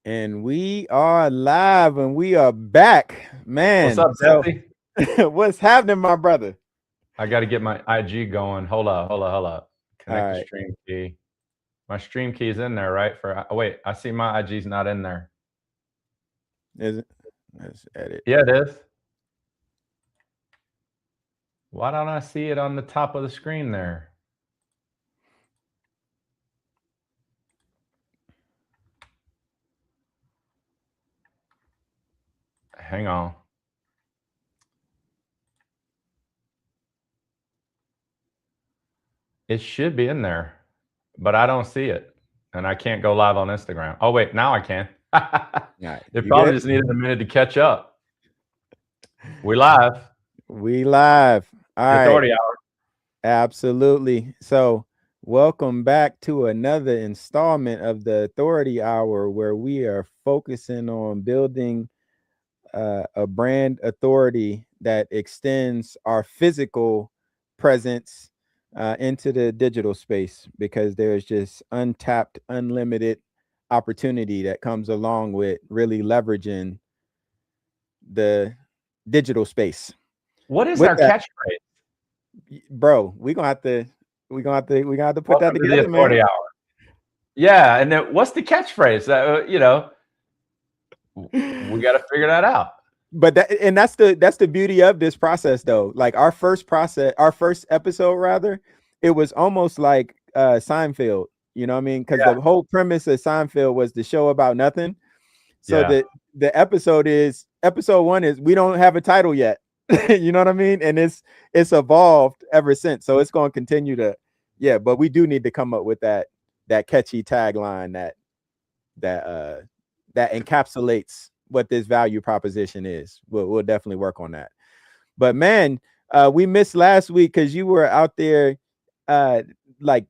And we are live and we are back, What's man. up, So, Jesse? what's happening, my brother? I got to get my IG going. Hold up. All Connect the right, stream key. My stream key is in there, right? Oh, wait, I see my IG's not in there. is it? Let's edit. Yeah, it is. Why don't I see it on the top of the screen there? Hang on. It should be in there, but I don't see it. And I can't go live on Instagram. Oh, wait, now I can. All right, It you probably good? just needed a minute to catch up. We live. We live. All The right, Authority Hour. absolutely. So, welcome back to another installment of the Authority Hour, where we are focusing on building a brand authority that extends our physical presence into the digital space, because there's just untapped, unlimited opportunity that comes along with really leveraging the digital space. What is With our that, catchphrase? bro, we're gonna have to put that Welcome to the together, man. Authority Hour. Yeah, and then what's the catchphrase? We got to figure that out. But that's the beauty of this process, though. Like our first episode rather, it was almost like Seinfeld. You know what I mean? Because Yeah, the whole premise of Seinfeld was the show about nothing. So yeah. the episode one is we don't have a title yet. You know what I mean? And it's evolved ever since. So it's going to continue to, yeah. But we do need to come up with that catchy tagline that encapsulates what this value proposition is. We'll definitely work on that. But man, we missed last week because you were out there, uh, like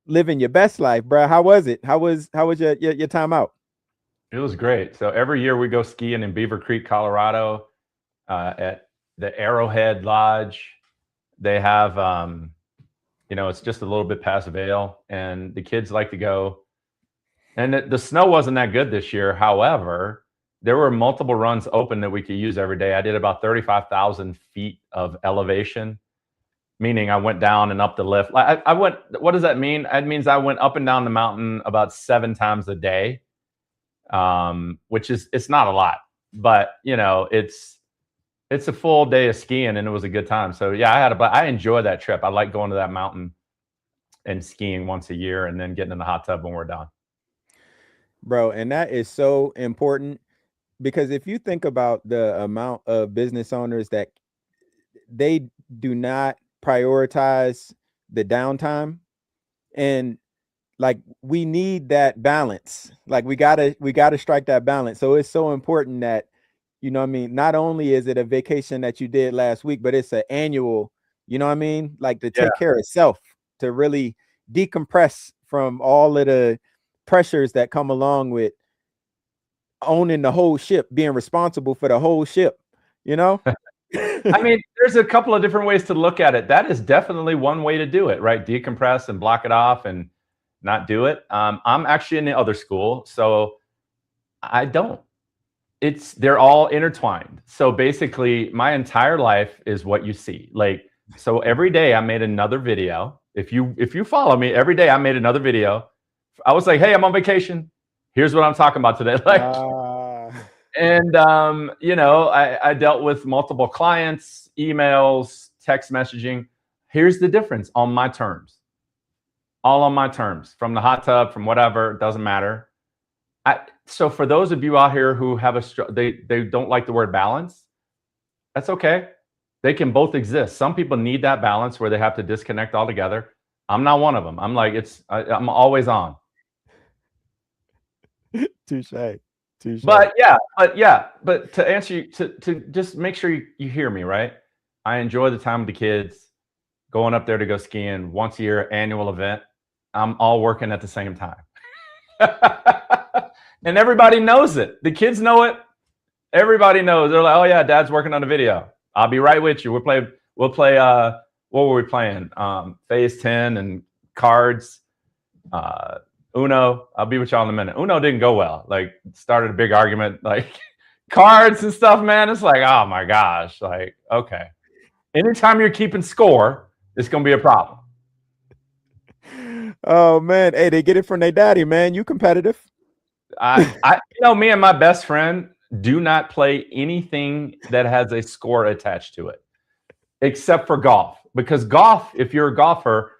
living your best life, bro. How was it? How was your time out? It was great. So every year we go skiing in Beaver Creek, Colorado, at the Arrowhead Lodge. They have, it's just a little bit past Vail, and the kids like to go. And the snow wasn't that good this year. However, there were multiple runs open that we could use every day. I did about 35,000 feet of elevation, meaning I went down and up the lift. I went, what does that mean? It means I went up and down the mountain about 7 times a day, which it's not a lot, but it's a full day of skiing, and it was a good time. So yeah, I enjoy that trip. I like going to that mountain and skiing once a year and then getting in the hot tub when we're done. Bro, and that is so important, because if you think about the amount of business owners that they do not prioritize the downtime, and like we need that balance. Like we gotta strike that balance. So it's so important that, you know what I mean, not only is it a vacation that you did last week, but it's an annual, you know what I mean, like to Yeah. take care of self, to really decompress from all of the pressures that come along with owning the whole ship, being responsible for the whole ship, you know. I mean, there's a couple of different ways to look at it. That is definitely one way to do it, right? Decompress and block it off and not do it. I'm actually in the other school, so I don't. They're all intertwined. So basically, my entire life is what you see. Like, so every day I made another video. If you follow me, every day I made another video. I was like, hey, I'm on vacation. Here's what I'm talking about today. Like, and I dealt with multiple clients, emails, text messaging. Here's the difference: on my terms, all on my terms, from the hot tub, from whatever, it doesn't matter. So for those of you out here who have they don't like the word balance, that's okay. They can both exist. Some people need that balance where they have to disconnect altogether. I'm not one of them. I'm like, I'm always on. Touche. But to answer you, to just make sure you hear me, right? I enjoy the time with the kids, going up there to go skiing once a year, annual event. I'm all working at the same time. And everybody knows it. The kids know it. Everybody knows. They're like, oh yeah, Dad's working on a video. I'll be right with you. We'll play what were we playing? Phase 10 and cards. Uno, I'll be with y'all in a minute. Uno didn't go well. Like, started a big argument, like cards and stuff, man. It's like, oh my gosh. Like, okay. Anytime you're keeping score, it's gonna be a problem. Oh man, hey, they get it from their daddy, man. You competitive. Me and my best friend do not play anything that has a score attached to it, except for golf. Because golf, if you're a golfer,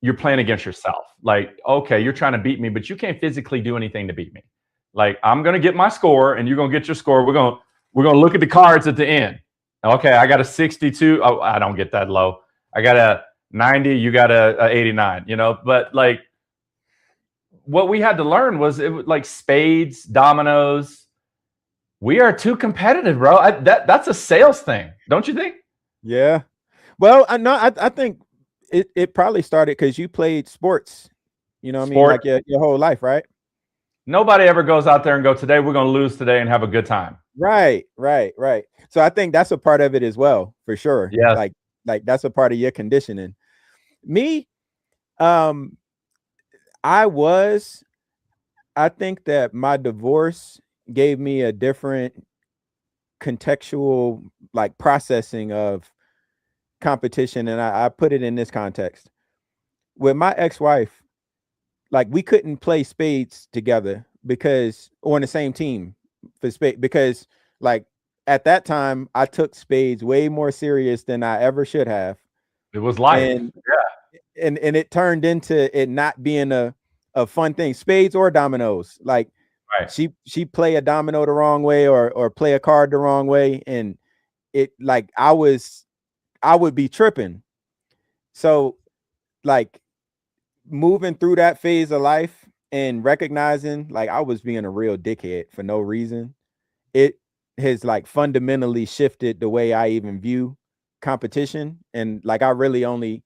you're playing against yourself. Like, okay, you're trying to beat me, but you can't physically do anything to beat me. Like, I'm gonna get my score, and you're gonna get your score. We're gonna look at the cards at the end. Okay, I got a 62. Oh, I don't get that low. I got a 90. You got a 89. But like, what we had to learn was it was like spades, dominoes. We are too competitive, bro. That's a sales thing, don't you think? Yeah. Well, I think it probably started because you played sports. You know what I mean? Like your whole life, right? Nobody ever goes out there and go, today we're going to lose today and have a good time. Right. So I think that's a part of it as well, for sure. Yeah. Like that's a part of your conditioning. Me, I think that my divorce gave me a different contextual like processing of competition, and I put it in this context. With my ex-wife, like we couldn't play spades together because on the same team for spade, because like at that time I took spades way more serious than I ever should have. It was life. And it turned into it not being a fun thing. Spades or dominoes. Like she play a domino the wrong way or play a card the wrong way, and it like I would be tripping. So like moving through that phase of life and recognizing like I was being a real dickhead for no reason, it has like fundamentally shifted the way I even view competition. And like I really only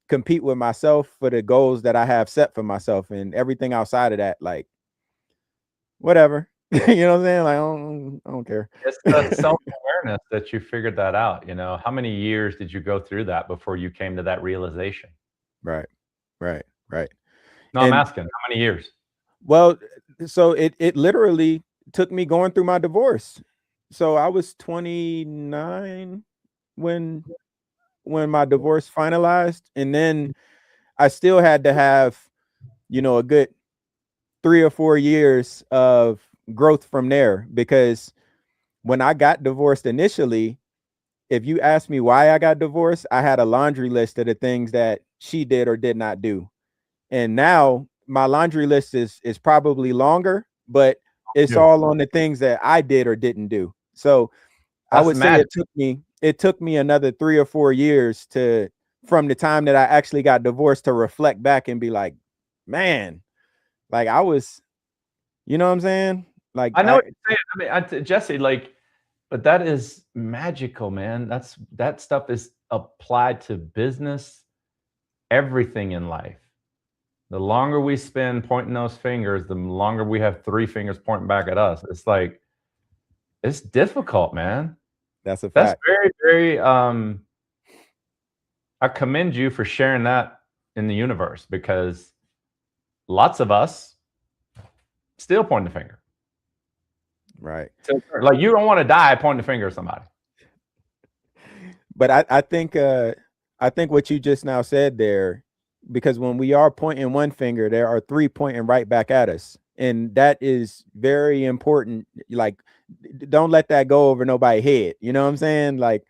compete with myself for the goals that I have set for myself, and everything outside of that, like whatever. You know what I'm saying? Like I don't care. It's the self-awareness that you figured that out. How many years did you go through that before you came to that realization? Right. No, I'm asking, how many years? Well, so it literally took me going through my divorce. So I was 29 when my divorce finalized, and then I still had to have, a good 3 or 4 years of growth from there, because when I got divorced initially, if you ask me why I got divorced, I had a laundry list of the things that she did or did not do. And now my laundry list is probably longer, but it's all on the things that I did or didn't do. So I would say it took me another 3 or 4 years from the time that I actually got divorced to reflect back and be like, man, like I was, you know what I'm saying? Like I know what you're saying. I mean, Jesse, like, but that is magical, man. That stuff is applied to business, everything in life. The longer we spend pointing those fingers, the longer we have 3 fingers pointing back at us. It's like, it's difficult, man. That's a fact. That's very, very, I commend you for sharing that in the universe, because lots of us still point the finger. Right. So, like, you don't want to die pointing the finger at somebody. But I think what you just now said there, because when we are pointing one finger, there are 3 pointing right back at us. And that is very important. Like, don't let that go over nobody's head. You know what I'm saying? Like,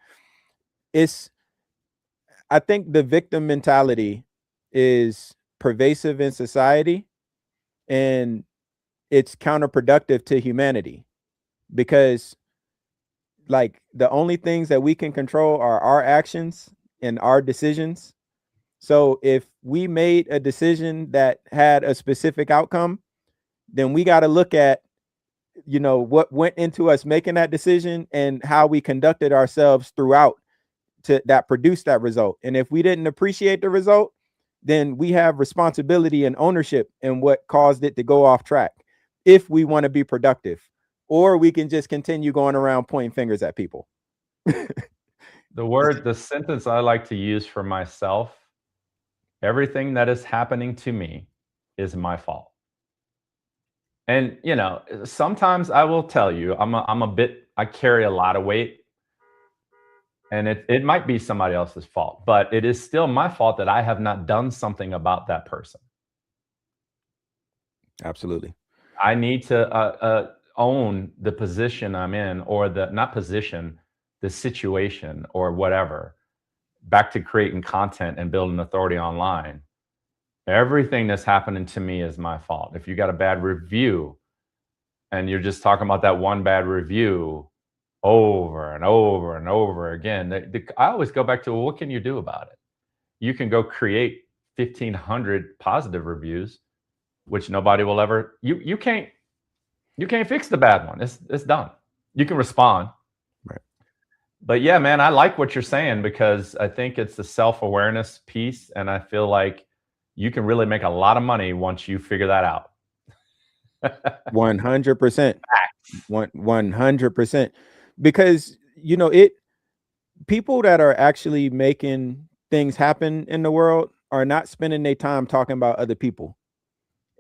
I think the victim mentality is pervasive in society, and it's counterproductive to humanity, because like the only things that we can control are our actions and our decisions. So if we made a decision that had a specific outcome, then we got to look at, what went into us making that decision and how we conducted ourselves throughout that produced that result. And if we didn't appreciate the result, then we have responsibility and ownership in what caused it to go off track, if we want to be productive. Or we can just continue going around pointing fingers at people. The sentence I like to use for myself: everything that is happening to me is my fault. And sometimes I will tell you, I carry a lot of weight, and it might be somebody else's fault, but it is still my fault that I have not done something about that person. Absolutely. I need to own the position I'm in, or not position, the situation or whatever. Back to creating content and building authority online. Everything that's happening to me is my fault. If you got a bad review and you're just talking about that one bad review over and over and over again, I always go back to, well, what can you do about it? You can go create 1,500 positive reviews, which nobody will ever. You can't fix the bad one. It's done. You can respond. Right. But yeah, man, I like what you're saying, because I think it's the self-awareness piece, and I feel like you can really make a lot of money once you figure that out. 100%. 100%. Because people that are actually making things happen in the world are not spending their time talking about other people.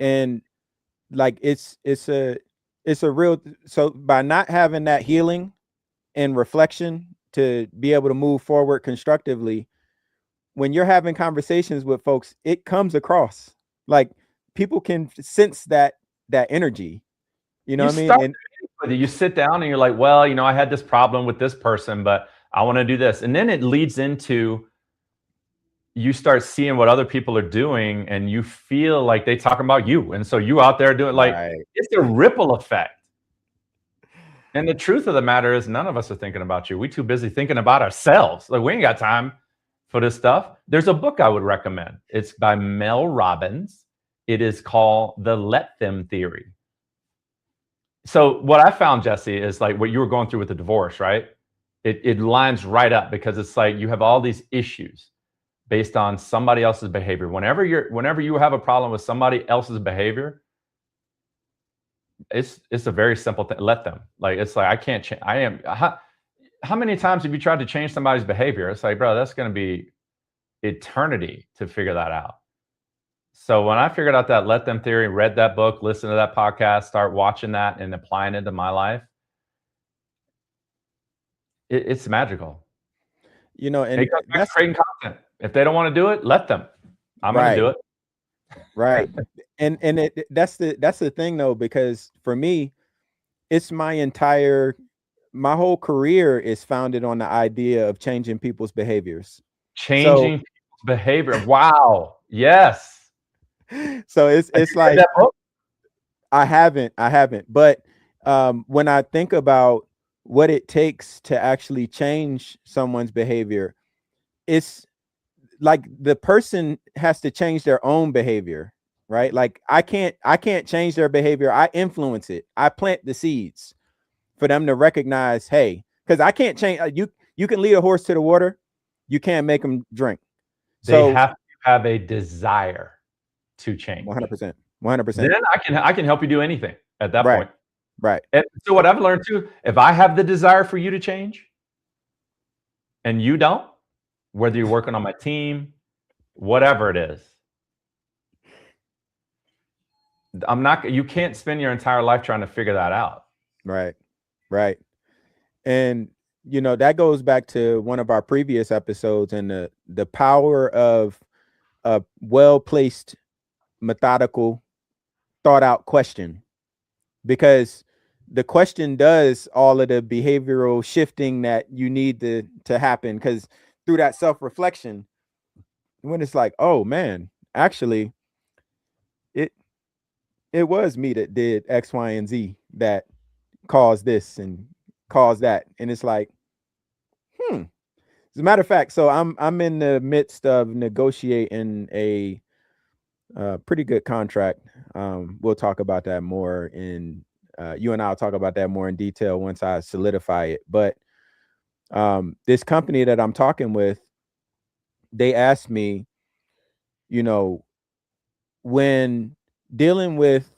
And like it's a real, so by not having that healing and reflection to be able to move forward constructively, when you're having conversations with folks, it comes across like people can sense that energy. You know what I mean? And you sit down and you're like, well, I had this problem with this person, but I want to do this. And then it leads into, you start seeing what other people are doing, and you feel like they talking about you. And so you out there doing, like, right. It's a ripple effect. And the truth of the matter is, none of us are thinking about you. We too busy thinking about ourselves. Like, we ain't got time for this stuff. There's a book I would recommend. It's by Mel Robbins. It is called The Let Them Theory. So what I found, Jesse, is like what you were going through with the divorce, right? It lines right up, because it's like you have all these issues based on somebody else's behavior. Whenever you have a problem with somebody else's behavior, it's a very simple thing. Let them. Like, it's like, I can't change. How many times have you tried to change somebody's behavior? It's like, bro, that's going to be eternity to figure that out. So when I figured out that Let Them theory, read that book, listened to that podcast, start watching that and applying it to my life, it's magical. And that's creating content. If they don't want to do it, let them. I'm going to do it. Right. and that's the thing though, because for me, it's my whole career is founded on the idea of changing people's behaviors. People's behavior. Wow. Yes. So it's like, I haven't, but when I think about what it takes to actually change someone's behavior, it's like the person has to change their own behavior, right? Like I can't change their behavior. I influence it. I plant the seeds for them to recognize, hey, because I can't change. You can lead a horse to the water, you can't make them drink. They have to have a desire to change. 100%. Then I can help you do anything at that point. Right. And so what I've learned too, if I have the desire for you to change and you don't, whether you're working on my team, whatever it is, you can't spend your entire life trying to figure that out. Right. And that goes back to one of our previous episodes, and the power of a well-placed, methodical, thought out question, because the question does all of the behavioral shifting that you need to happen. Because through that self-reflection, when it's like, oh man, actually it was me that did X, Y, and Z that caused this and caused that. And it's like, as a matter of fact, so I'm in the midst of negotiating a pretty good contract. We'll talk about that more in you and I'll talk about that more in detail once I solidify it. But this company that I'm talking with, they asked me, when dealing with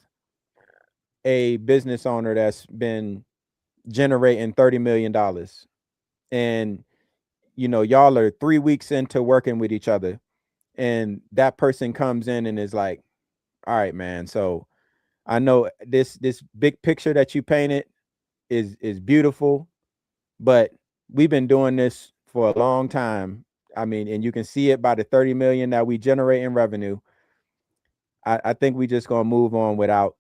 a business owner that's been generating $30 million, and y'all are 3 weeks into working with each other, and that person comes in and is like, all right, man, so I know this big picture that you painted is beautiful, but we've been doing this for a long time. I mean, and you can see it by the 30 million that we generate in revenue. I think we just gonna move on without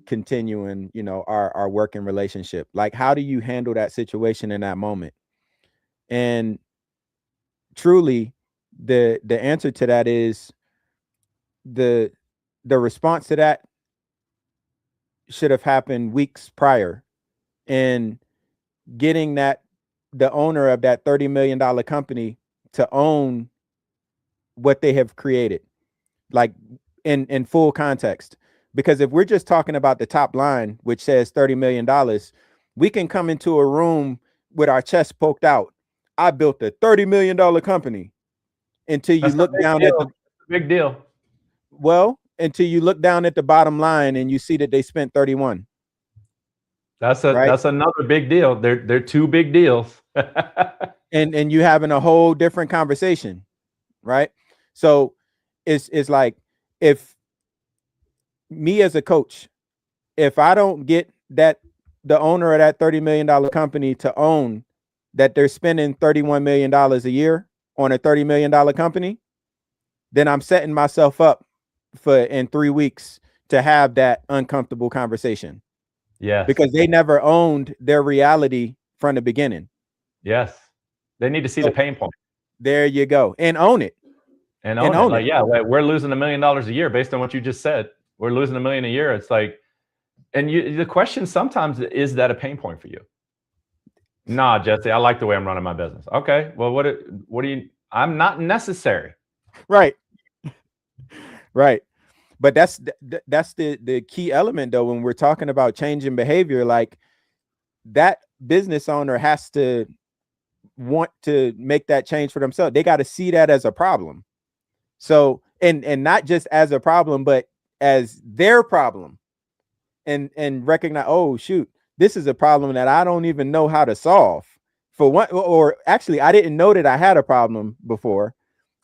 continuing, you know, our working relationship. Like, how do you handle that situation in that moment? And truly, the answer to that is the response to that should have happened weeks prior. And getting that the owner of that $30 million company to own what they have created, like in full context. Because if we're just talking about the top line, which says $30 million, we can come into a room with our chest poked out. I built a $30 million company, until you look down at the big deal. Well, until you look down at the bottom line and you see that they spent 31. That's another big deal. They're two big deals. and you having a whole different conversation, right? So it's like, if me as a coach, if I don't get that the owner of that $30 million company to own that they're spending $31 million a year on a $30 million company, then I'm setting myself up for in 3 weeks to have that uncomfortable conversation. Yes. Because they never owned their reality from the beginning. Yes. They need to see the pain point. There you go. And own it. And own it. Like, yeah, we're losing $1 million a year based on what you just said. We're losing $1 million a year. It's like, and the question sometimes is that a pain point for you? Nah, Jesse, I like the way I'm running my business. Okay. Well, what do you, I'm not necessary. Right. Right. But that's the key element though, when we're talking about changing behavior. Like, that business owner has to want to make that change for themselves. They got to see that as a problem. So, and not just as a problem, but as their problem, and recognize, oh shoot, this is a problem that I don't even know how to solve. For one, or actually, I didn't know that I had a problem before.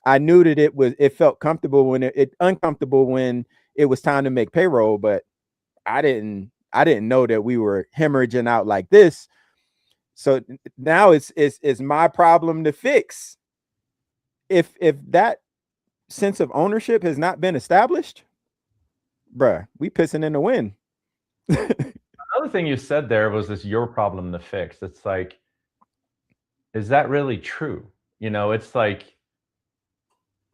I knew that it felt comfortable when it uncomfortable when it was time to make payroll, but I didn't know that we were hemorrhaging out like this. So now it's my problem to fix. If that sense of ownership has not been established, bruh, we pissing in the wind. Another thing you said there was this your problem to fix. It's like, is that really true? You know, it's like,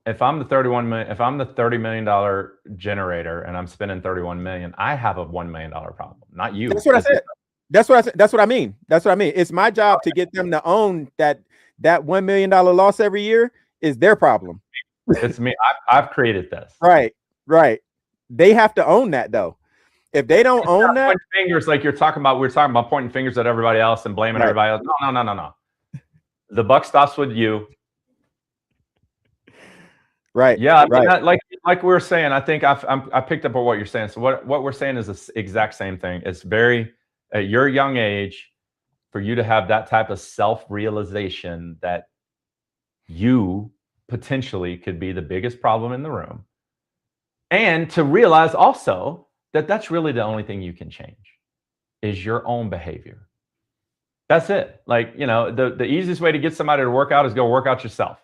if I'm the $30 million generator and I'm spending 31 million, I have a $1 million problem, not you. That's what I said. That's what I said. That's what I mean. That's what I mean. It's my job to get them to own that $1 million loss every year is their problem. It's me. I've created this. Right. Right. They have to own that though. If they don't own that, fingers like we're talking about pointing fingers at everybody else and blaming everybody else. No. The buck stops with you. Right. Yeah. I mean, like we were saying, I think I picked up on what you're saying. So what we're saying is the exact same thing. It's very, at your young age, for you to have that type of self-realization that you potentially could be the biggest problem in the room, and to realize also that that's really the only thing you can change is your own behavior. That's it. Like, you know, the easiest way to get somebody to work out is go work out yourself.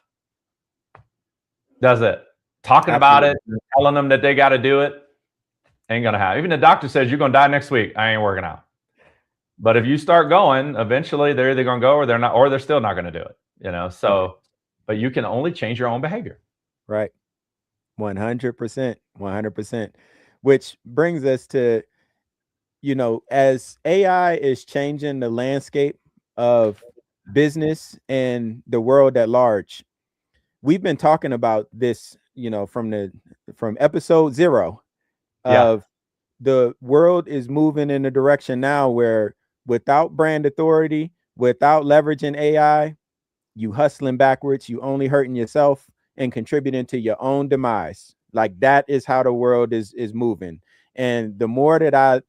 That's it. Talking about it, and telling them that they got to do it, ain't gonna happen. Even the doctor says you're gonna die next week. I ain't working out. But if you start going, eventually they're either gonna go or they're not, or they're still not gonna do it. You know. So, but you can only change your own behavior. Right. 100%. 100%. Which brings us to, you know, as AI is changing the landscape of business and the world at large, we've been talking about this, you know, from episode 0 of the world is moving in a direction now where without brand authority, without leveraging AI, you hustling backwards, you only hurting yourself and contributing to your own demise. Like, that is how the world is moving. And the more that I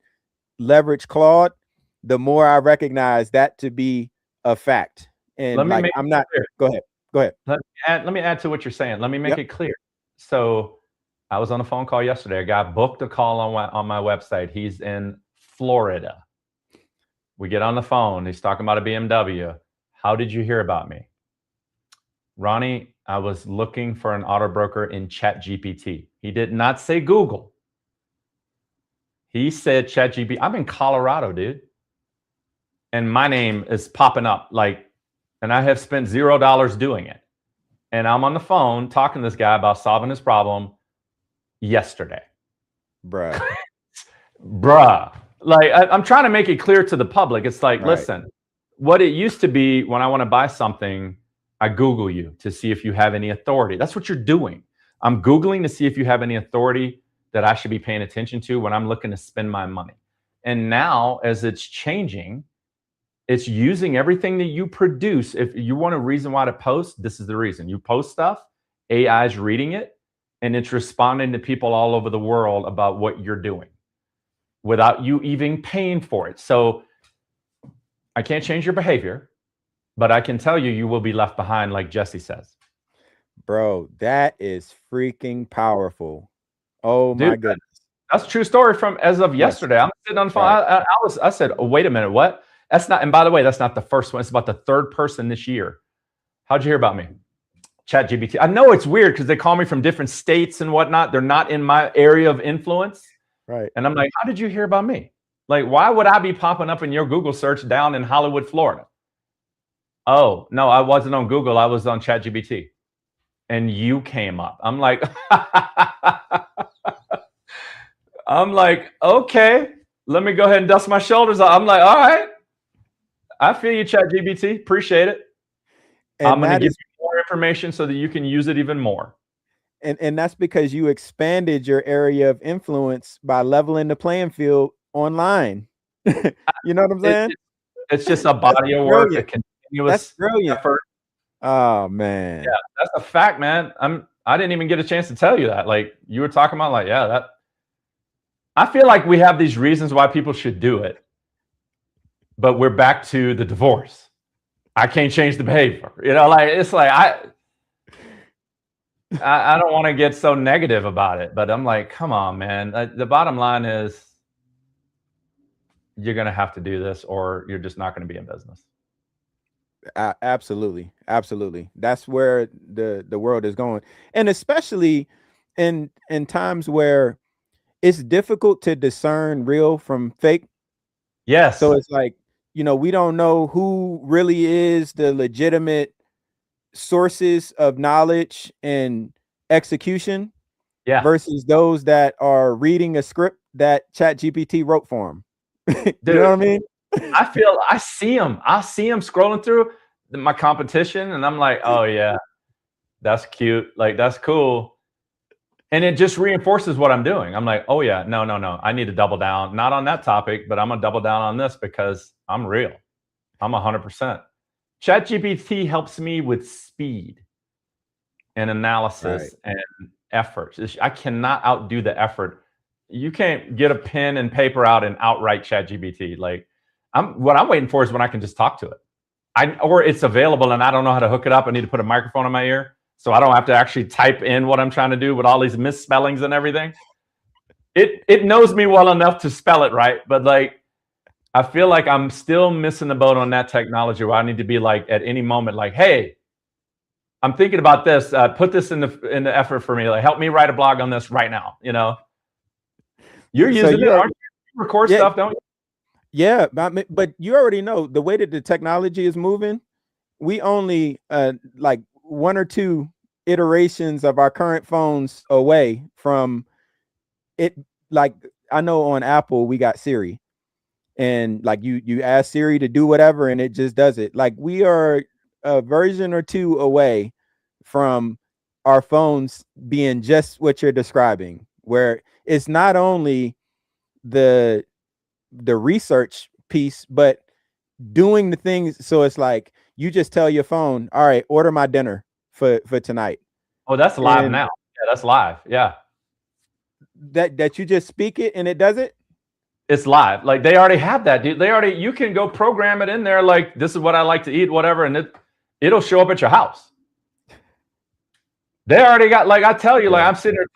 leverage Claude, the more I recognize that to be a fact. And like, go ahead. Let me add to what you're saying. Let me make it clear. So I was on a phone call yesterday. A guy booked a call on my website. He's in Florida. We get on the phone. He's talking about a BMW. How did you hear about me? Ronnie, I was looking for an auto broker in ChatGPT. He did not say Google. He said ChatGPT. I'm in Colorado, dude. And my name is popping up and I have spent $0 doing it. And I'm on the phone talking to this guy about solving his problem yesterday. Bruh. Like, I'm trying to make it clear to the public. It's like, listen, what it used to be when I want to buy something, I Google you to see if you have any authority. That's what you're doing. I'm Googling to see if you have any authority that I should be paying attention to when I'm looking to spend my money. And now, as it's changing, it's using everything that you produce. If you want a reason why to post, this is the reason. You post stuff, AI is reading it, and it's responding to people all over the world about what you're doing without you even paying for it. So I can't change your behavior, but I can tell you, you will be left behind, like Jesse says. Bro, that is freaking powerful. Oh, dude, my goodness. That's a true story from as of yesterday. I'm sitting on the phone. I said, oh, wait a minute, what? That's not, and by the way, that's not the first one. It's about the third person this year. How'd you hear about me? ChatGPT. I know it's weird because they call me from different states and whatnot. They're not in my area of influence. Right. And I'm like, how did you hear about me? Like, why would I be popping up in your Google search down in Hollywood, Florida? Oh, no, I wasn't on Google. I was on ChatGPT. And you came up. I'm like, okay, let me go ahead and dust my shoulders. I'm like, all right. I feel you, ChatGPT. Appreciate it. And I'm going to give you more information so that you can use it even more. And that's because you expanded your area of influence by leveling the playing field online. You know what I'm saying? It's just a body of work, a continuous that's brilliant effort. Oh man. Yeah, that's a fact, man. I didn't even get a chance to tell you that. Like you were talking about, like, yeah, that I feel like we have these reasons why people should do it. But we're back to the divorce. I can't change the behavior. You know, like it's like I don't want to get so negative about it, but I'm like, come on, man. The bottom line is you're going to have to do this or you're just not going to be in business. Absolutely. Absolutely. That's where the world is going. And especially in times where it's difficult to discern real from fake. Yes. So it's like, you know, we don't know who really is the legitimate sources of knowledge and execution versus those that are reading a script that ChatGPT wrote for them. Dude, you know what I mean? I see them scrolling through my competition and I'm like, oh yeah, that's cute. Like, that's cool. And it just reinforces what I'm doing. I'm like, oh yeah, no. I need to double down, not on that topic, but I'm gonna double down on this because I'm real. I'm 100%. ChatGPT helps me with speed and analysis and effort. I cannot outdo the effort. You can't get a pen and paper out and outright ChatGPT. Like, what I'm waiting for is when I can just talk to it. Or it's available and I don't know how to hook it up. I need to put a microphone in my ear so I don't have to actually type in what I'm trying to do with all these misspellings and everything. It knows me well enough to spell it right, but like, I feel like I'm still missing the boat on that technology where I need to be like at any moment, like, hey, I'm thinking about this. Put this in the effort for me. Like, help me write a blog on this right now. You know, you're using it. Aren't you? Record stuff, don't you? Yeah, but you already know the way that the technology is moving. We only like 1 or 2 iterations of our current phones away from it. Like, I know on Apple we got Siri. And like you ask Siri to do whatever and it just does it. Like, we are a version or 2 away from our phones being just what you're describing, where it's not only the research piece, but doing the things. So it's like you just tell your phone, all right, order my dinner for tonight. Oh, that's live now. Yeah, that's live. Yeah. That you just speak it and it does it. It's live. Like, they already have that, dude. You can go program it in there. Like, this is what I like to eat, whatever. And it'll show up at your house. They already got, like, I tell you, like, Yeah. I'm sitting there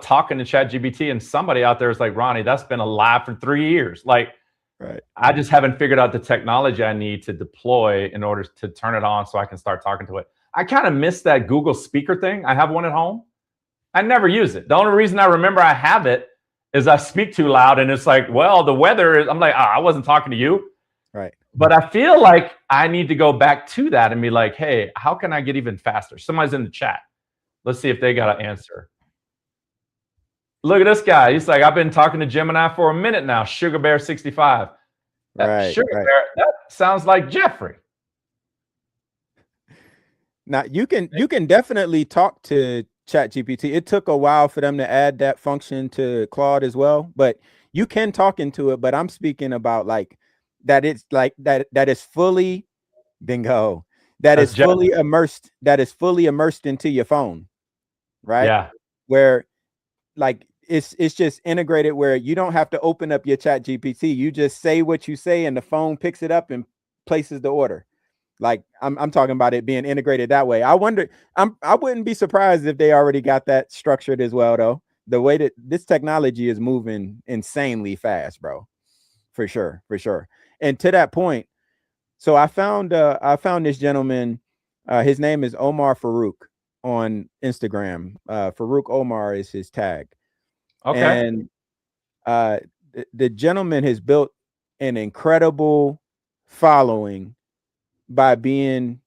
talking to ChatGPT, and somebody out there is like, Ronnie, that's been alive for 3 years. Like, Right. I just haven't figured out the technology I need to deploy in order to turn it on so I can start talking to it. I kind of miss that Google speaker thing. I have one at home. I never use it. The only reason I remember I have it is I speak too loud, and it's like, well, the weather is, I'm like, I wasn't talking to you. Right. But I feel like I need to go back to that and be like, hey, how can I get even faster? Somebody's in the chat. Let's see if they got an answer. Look at this guy. He's like, I've been talking to Gemini for a minute now. Sugar Bear 65. Right. Sugar Right. Bear, that sounds like Jeffrey. Now you can definitely talk to ChatGPT. It took a while for them to add that function to Claude as well, but you can talk into it. But I'm speaking about like that. It's like that is fully bingo. That That's is Jeff. fully immersed. That is fully immersed into your phone, right? Yeah. Where like it's just integrated where you don't have to open up your ChatGPT. You just say what you say, and the phone picks it up and places the order. Like I'm talking about it being integrated that way. I wonder, I wouldn't be surprised if they already got that structured as well, though. The way that this technology is moving insanely fast, bro. For sure, for sure. And to that point, so I found this gentleman. His name is Omar Farouk on Instagram. Farouk Omar is his tag. Okay. And the gentleman has built an incredible following by being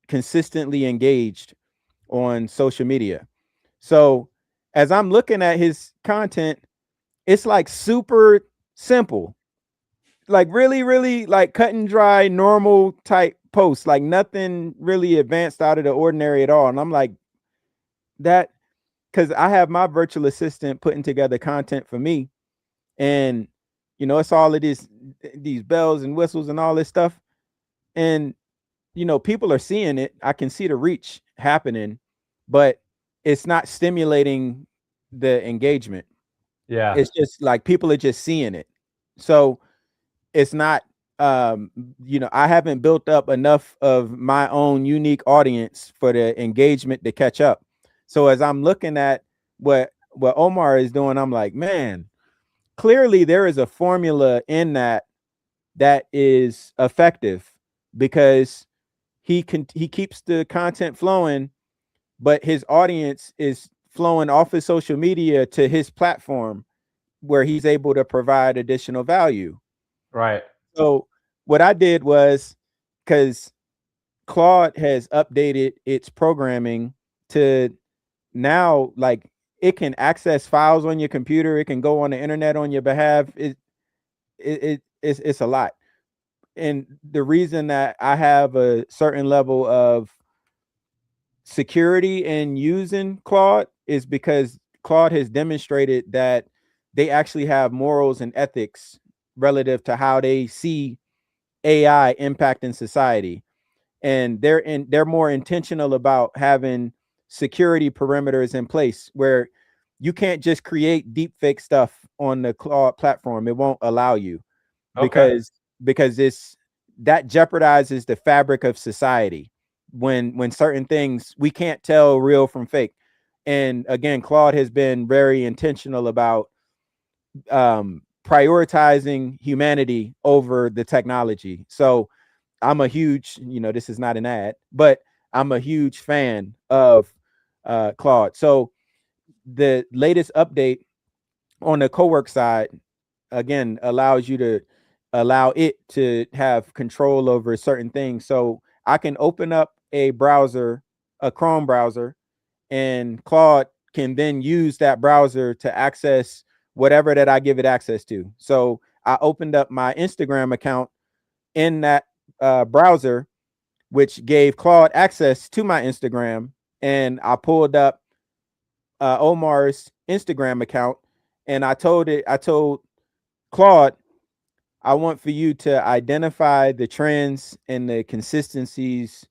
consistently engaged on social media. So as I'm looking at his content, it's like super simple, like really, really like cut and dry, normal type posts, like nothing really advanced out of the ordinary at all. And I'm like, that because I have my virtual assistant putting together content for me. And it's all of these bells and whistles and all this stuff. And people are seeing it. I can see the reach happening, but it's not stimulating the engagement. Yeah. It's just like people are just seeing it. So it's not, I haven't built up enough of my own unique audience for the engagement to catch up. So as I'm looking at what Omar is doing, I'm like, man, clearly there is a formula in that is effective because he keeps the content flowing, but his audience is flowing off his social media to his platform where he's able to provide additional value. Right. So what I did was, because Claude has updated its programming to now, like, it can access files on your computer, it can go on the internet on your behalf. It's a lot. And the reason that I have a certain level of security in using Claude is because Claude has demonstrated that they actually have morals and ethics relative to how they see AI impacting society. And they're more intentional about having security perimeters in place where you can't just create deep fake stuff on the Claude platform. It won't allow you because that jeopardizes the fabric of society when certain things we can't tell real from fake. And again, Claude has been very intentional about prioritizing humanity over the technology. So I'm a huge, this is not an ad, but I'm a huge fan of Claude. So the latest update on the co-work side, again, allows you to allow it to have control over certain things. So I can open up a browser, a Chrome browser, and Claude can then use that browser to access whatever that I give it access to. So I opened up my Instagram account in that browser, which gave Claude access to my Instagram, and I pulled up Omar's Instagram account, and I told Claude, I want for you to identify the trends and the consistencies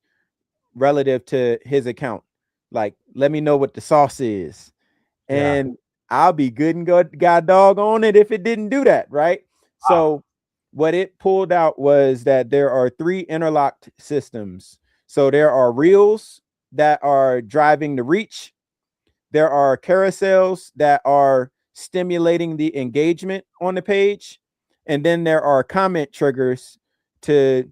relative to his account. Like, let me know what the sauce is. And I'll be good and good god dog on it if it didn't do that, right? So what it pulled out was that there are 3 interlocked systems. So there are reels, that are driving the reach. There are carousels that are stimulating the engagement on the page. And then there are comment triggers to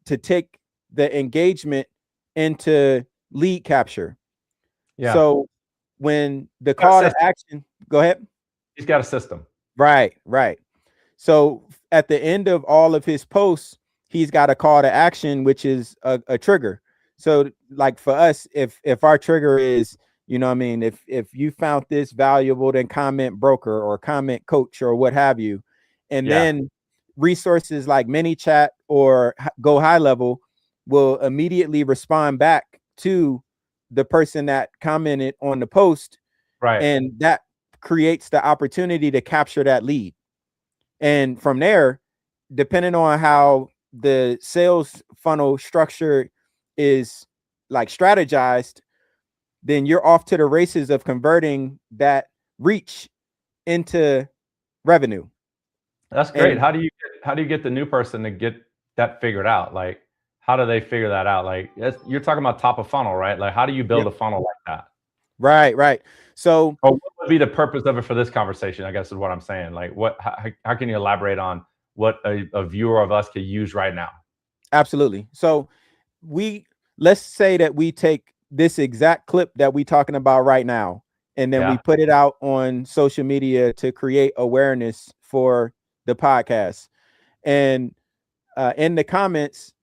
take the engagement into lead capture. Yeah. So when the call to action, go ahead. He's got a system. Right. So at the end of all of his posts, he's got a call to action, which is a trigger. So like for us, if our trigger is, you know what I mean, if you found this valuable, then comment broker or comment coach or what have you. And then resources like ManyChat or Go High Level will immediately respond back to the person that commented on the post. Right. And that creates the opportunity to capture that lead. And from there, depending on how the sales funnel structure is like strategized, then you're off to the races of converting that reach into revenue. That's great. And how do you get the new person to get that figured out? Like, how do they figure that out? Like, you're talking about top of funnel, right? Like, how do you build a funnel like that? Right. So, what would be the purpose of it for this conversation? I guess is what I'm saying. Like, how can you elaborate on what a viewer of us could use right now? Absolutely. So, let's say that we take this exact clip that we're talking about right now, and then we put it out on social media to create awareness for the podcast. And in the comments,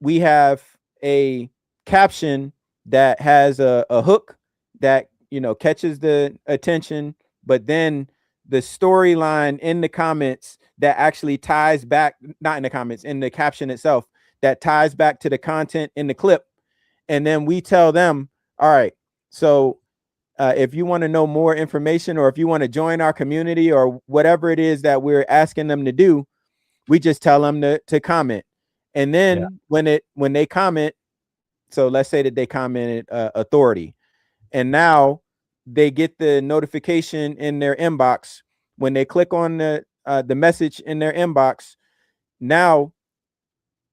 we have a caption that has a hook that, you know, catches the attention, but then the storyline in the comments that actually ties back, not in the comments, in the caption itself, that ties back to the content in the clip. And then we tell them, all right, so if you want to know more information, or if you want to join our community, or whatever it is that we're asking them to do, we just tell them to comment. And then when they comment, so let's say that they commented authority, and now they get the notification in their inbox. When they click on the message in their inbox, now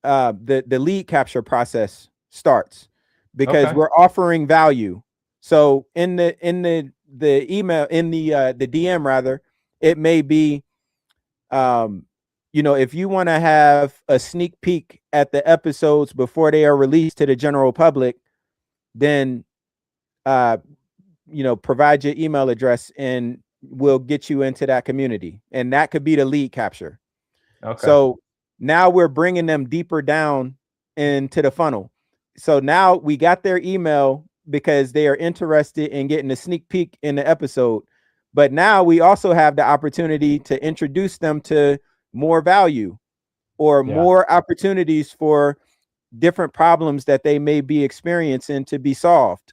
the lead capture process starts, because we're offering value. So in the email, in the DM rather, it may be, you know, if you want to have a sneak peek at the episodes before they are released to the general public, then you know, provide your email address and we'll get you into that community. And that could be the lead capture. So now we're bringing them deeper down into the funnel. So now we got their email because they are interested in getting a sneak peek in the episode. But now we also have the opportunity to introduce them to more value, or more opportunities for different problems that they may be experiencing to be solved.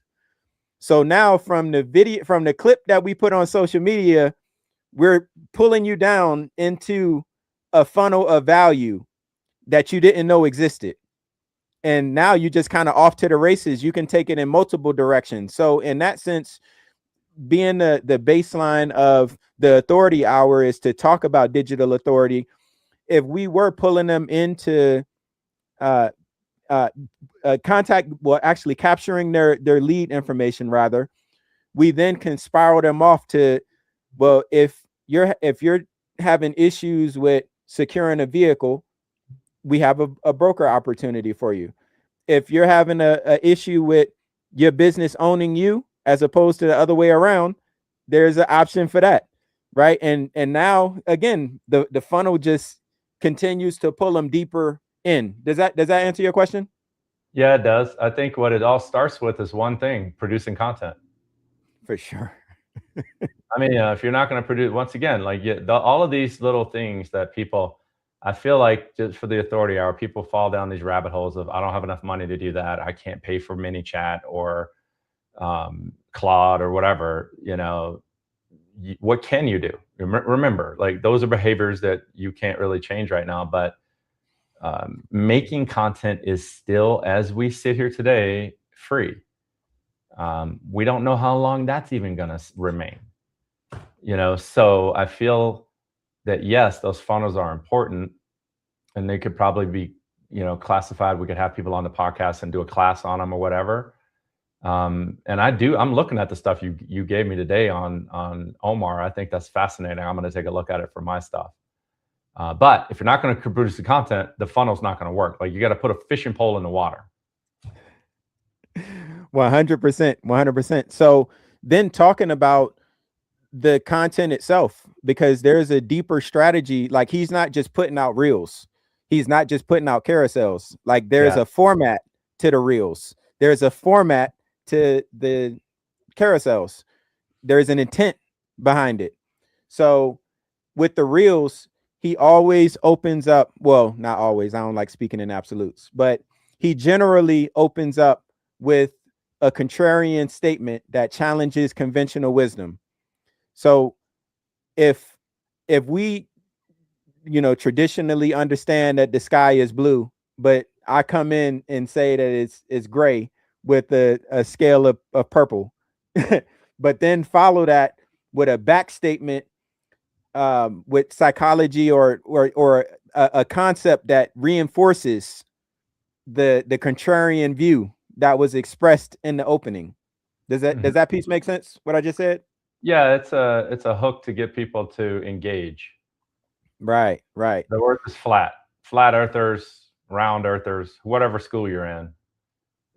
So now from the clip that we put on social media, we're pulling you down into a funnel of value that you didn't know existed. And now you just kind of off to the races. You can take it in multiple directions. So in that sense, being the baseline of the authority hour is to talk about digital authority. If we were pulling them into contact, well, actually capturing their lead information rather, we then can spiral them off to, well, if you're having issues with securing a vehicle, we have a broker opportunity for you. If you're having a issue with your business owning you as opposed to the other way around, there's an option for that, right? And now again, the funnel just continues to pull them deeper in. Does that answer your question? Yeah, it does. I think what it all starts with is one thing: producing content. For sure. I mean, if you're not going to produce, once again, like all of these little things that people, I feel like just for the authority hour, people fall down these rabbit holes of, I don't have enough money to do that. I can't pay for ManyChat or Claude or whatever. You know, what can you do? Remember, like, those are behaviors that you can't really change right now, but making content is still, as we sit here today, free. We don't know how long that's even going to remain, you know? So I feel that, yes, those funnels are important, and they could probably be, classified, we could have people on the podcast and do a class on them or whatever. And I'm looking at the stuff you gave me today on Omar. I think that's fascinating. I'm going to take a look at it for my stuff. But if you're not going to produce the content, the funnel's not going to work. Like, you got to put a fishing pole in the water. 100%. So then talking about the content itself, because there's a deeper strategy. Like, he's not just putting out reels. He's not just putting out carousels. Like, there's a format to the reels. There's a format to the carousels. There's an intent behind it. So with the reels, he always opens up. Well, not always. I don't like speaking in absolutes, but he generally opens up with a contrarian statement that challenges conventional wisdom. So if we, traditionally understand that the sky is blue, but I come in and say that it's gray with a scale of purple, but then follow that with a back statement, with psychology or a concept that reinforces the contrarian view that was expressed in the opening. Does that piece make sense, what I just said? Yeah, it's a hook to get people to engage. Right. The word is flat earthers, round earthers, whatever school you're in.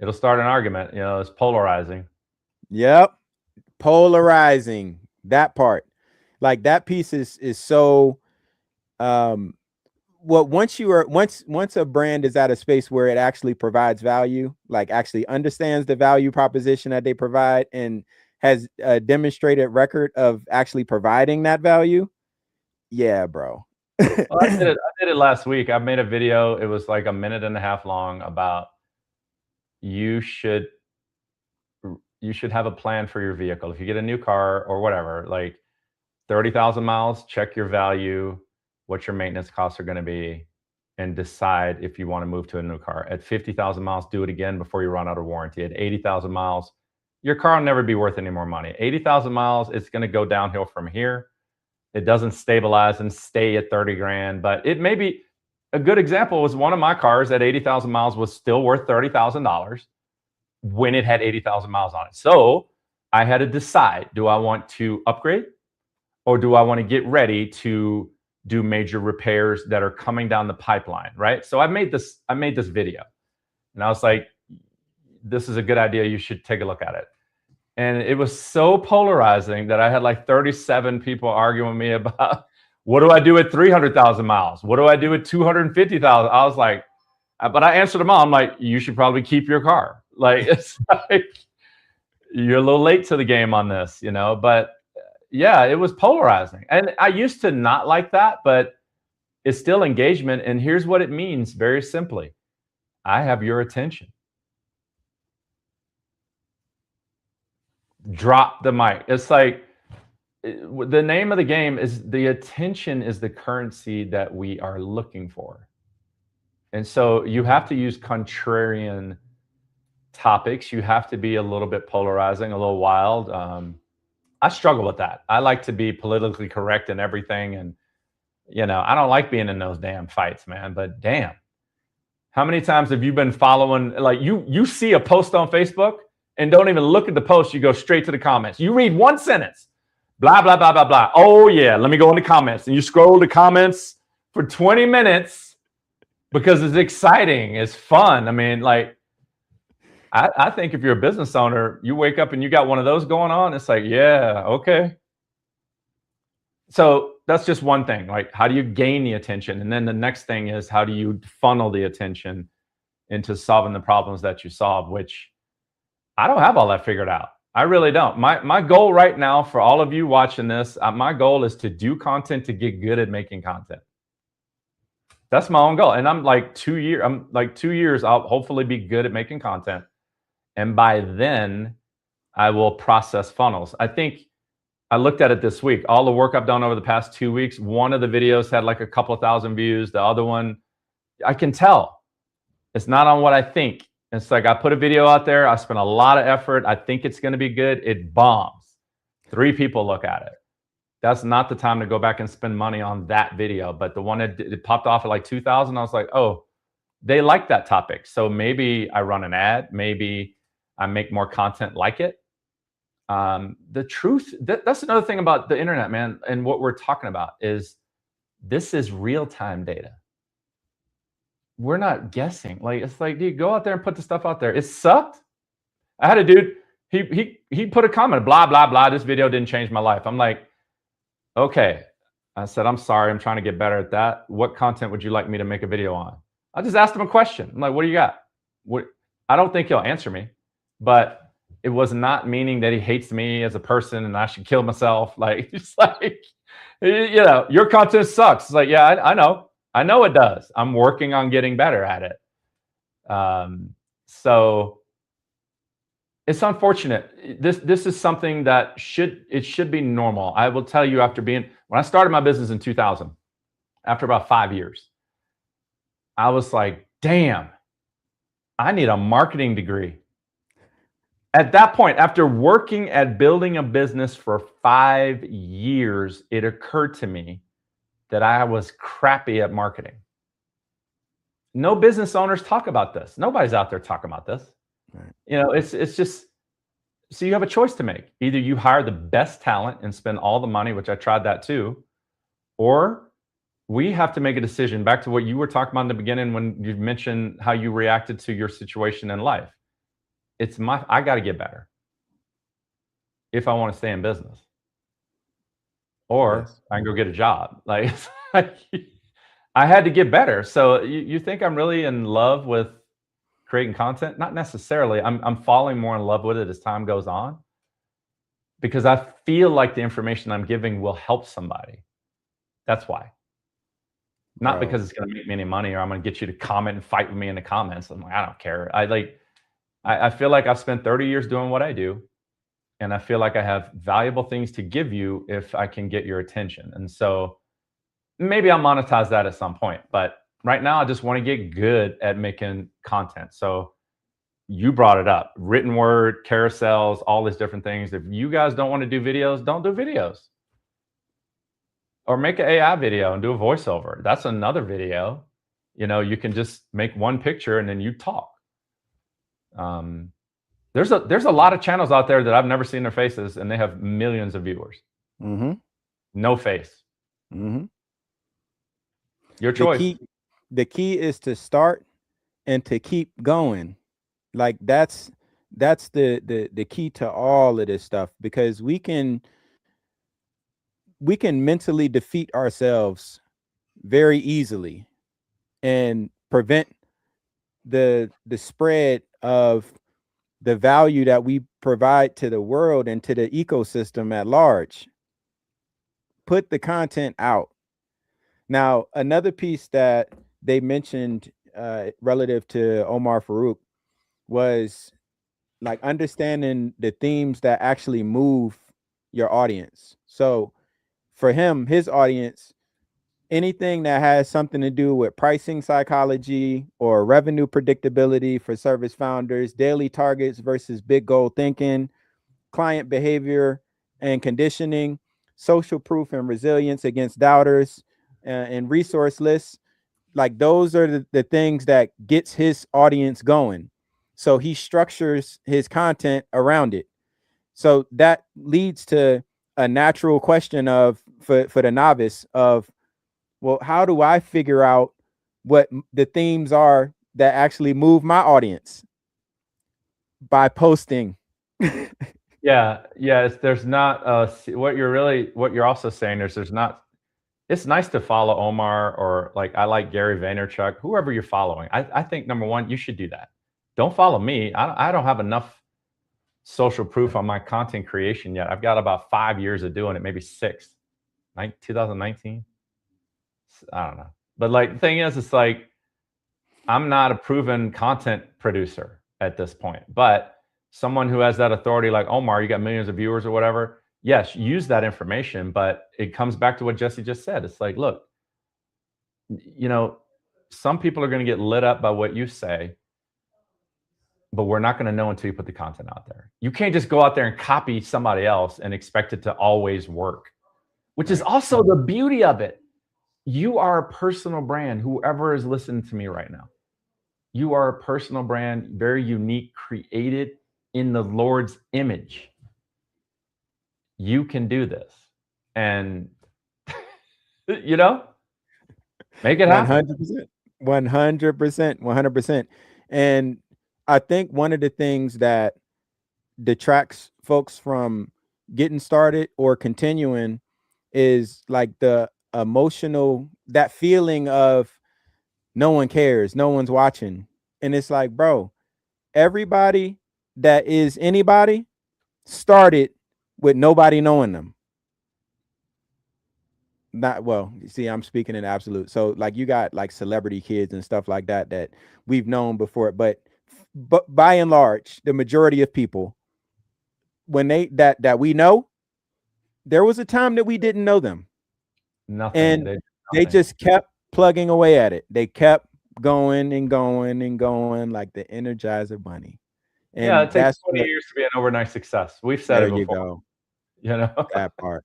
It'll start an argument. It's polarizing. Yep. Polarizing, that part. Like, that piece is so once a brand is at a space where it actually provides value, like actually understands the value proposition that they provide and has a demonstrated record of actually providing that value. Yeah, bro. Well, I did it last week. I made a video. It was like 1.5 minutes long about you should have a plan for your vehicle. If you get a new car or whatever, like 30,000 miles, check your value, what your maintenance costs are going to be, and decide if you want to move to a new car. At 50,000 miles, do it again before you run out of warranty. At 80,000 miles, your car will never be worth any more money. 80,000 miles, it's going to go downhill from here. It doesn't stabilize and stay at 30 grand, but it may be. A good example was one of my cars at 80,000 miles was still worth $30,000 when it had 80,000 miles on it. So I had to decide, do I want to upgrade or do I want to get ready to do major repairs that are coming down the pipeline, right? So I made this video and I was like, this is a good idea. You should take a look at it. And it was so polarizing that I had like 37 people arguing with me about, what do I do at 300,000 miles? What do I do at 250,000? I was like, but I answered them all. I'm like, you should probably keep your car. Like, it's like, you're a little late to the game on this, but yeah, it was polarizing. And I used to not like that, but it's still engagement. And here's what it means very simply. I have your attention. Drop the mic. It's like, the name of the game is the attention is the currency that we are looking for. And so you have to use contrarian topics. You have to be a little bit polarizing, a little wild. I struggle with that. I like to be politically correct in everything. And, I don't like being in those damn fights, man, but damn. How many times have you been following, like you see a post on Facebook and don't even look at the post. You go straight to the comments. You read one sentence, blah, blah, blah, blah, blah. Oh yeah, let me go in the comments. And you scroll the comments for 20 minutes because it's exciting. It's fun. I mean, like, I think if you're a business owner, you wake up and you got one of those going on. It's like, yeah, okay. So that's just one thing. Like, how do you gain the attention? And then the next thing is, how do you funnel the attention into solving the problems that you solve, which I don't have all that figured out. I really don't. My goal right now for all of you watching this, my goal is to do content, to get good at making content. That's my own goal. And I'm like 2 years, I'll hopefully be good at making content. And by then I will process funnels. I think I looked at it this week, all the work I've done over the past 2 weeks. One of the videos had like a couple of thousand views. The other one, I can tell it's not on what I think. It's like, I put a video out there. I spent a lot of effort. I think it's going to be good. It bombs. 3 people look at it. That's not the time to go back and spend money on that video. But the one that it popped off at like 2,000, I was like, oh, they like that topic. So maybe I run an ad, maybe I make more content like it. The truth, that's another thing about the internet, man, and what we're talking about is this is real-time data. We're not guessing. Like, it's like, dude, go out there and put the stuff out there. It sucked. I had a dude, he put a comment, blah, blah, blah. This video didn't change my life. I'm like, okay. I said, I'm sorry. I'm trying to get better at that. What content would you like me to make a video on? I just asked him a question. I'm like, what do you got? What? I don't think he'll answer me, but it was not meaning that he hates me as a person and I should kill myself. Like, it's like, you know, your content sucks. It's like, yeah, I know. I know it does. I'm working on getting better at it. So it's unfortunate. This is something that should be normal. I will tell you, when I started my business in 2000, after about 5 years, I was like, damn, I need a marketing degree. At that point, after working at building a business for 5 years, it occurred to me that I was crappy at marketing. No business owners talk about this. Nobody's out there talking about this. Right. You know, it's just, so you have a choice to make. Either you hire the best talent and spend all the money, which I tried that too, or we have to make a decision. Back to what you were talking about in the beginning when you mentioned how you reacted to your situation in life. I got to get better if I want to stay in business, or yes, I can go get a job. Like, I had to get better. So you think I'm really in love with creating content? Not necessarily. I'm falling more in love with it as time goes on, because I feel like the information I'm giving will help somebody. That's why. Not because it's going to make me any money, or I'm going to get you to comment and fight with me in the comments. I'm like, I don't care. I feel like I've spent 30 years doing what I do, and I feel like I have valuable things to give you if I can get your attention. And so maybe I'll monetize that at some point, but right now I just want to get good at making content. So you brought it up, written word, carousels, all these different things. If you guys don't want to do videos, don't do videos. Or make an AI video and do a voiceover. That's another video. You know, you can just make one picture and then you talk. There's a lot of channels out there that I've never seen their faces, and they have millions of viewers. Mm-hmm. No face. Mm-hmm. Your choice. The key is to start and to keep going. Like that's the key to all of this stuff, because we can mentally defeat ourselves very easily and prevent the spread of the value that we provide to the world and to the ecosystem at large. Put the content out. Now, another piece that they mentioned relative to Omar Farouk was like understanding the themes that actually move your audience. So for him, his audience, anything that has something to do with pricing psychology or revenue predictability for service founders, daily targets versus big goal thinking, client behavior and conditioning, social proof and resilience against doubters, and resource lists. Like those are the things that gets his audience going. So he structures his content around it. So that leads to a natural question of for the novice of, well, how do I figure out what the themes are that actually move my audience? By posting. Yeah. There's not what you're also saying is there's not. It's nice to follow Omar, or like I like Gary Vaynerchuk, whoever you're following. I think number one, you should do that. Don't follow me. I don't have enough social proof on my content creation yet. I've got about 5 years of doing it, maybe 6. 2019. I don't know. But like the thing is, it's like I'm not a proven content producer at this point, but someone who has that authority like Omar, you got millions of viewers or whatever. Yes, use that information, but it comes back to what Jesse just said. It's like, look, you know, some people are going to get lit up by what you say, but we're not going to know until you put the content out there. You can't just go out there and copy somebody else and expect it to always work, which is also the beauty of it. You are a personal brand, whoever is listening to me right now. you are a personal brand, very unique, created in the Lord's image. You can do this. And, you know, make it happen. 100%. 100%. 100%. And I think one of the things that detracts folks from getting started or continuing is like the emotional, that feeling of no one cares, no one's watching. And it's like, bro, everybody that is anybody started with nobody knowing them. Not well, you see, I'm speaking in absolute. So like you got like celebrity kids and stuff like that that we've known before, but by and large, the majority of people, when they that we know, there was a time that we didn't know them. Nothing. And they just kept plugging away at it. They kept going and going and going like the Energizer Bunny. And yeah, it takes 20 what, years to be an overnight success. We've said there it before. you go. You know, That part.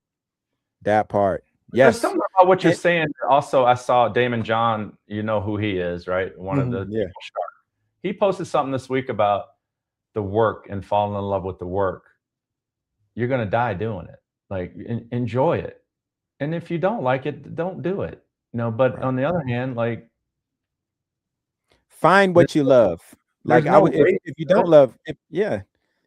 There's Yes. something about what you're saying. Also, I saw Damon John. You know who he is, right? One of the yeah. He posted something this week about the work and falling in love with the work. You're gonna die doing it. Like enjoy it, and if you don't like it, don't do it. You know. But on the other hand, like find what you love. Like if you don't love,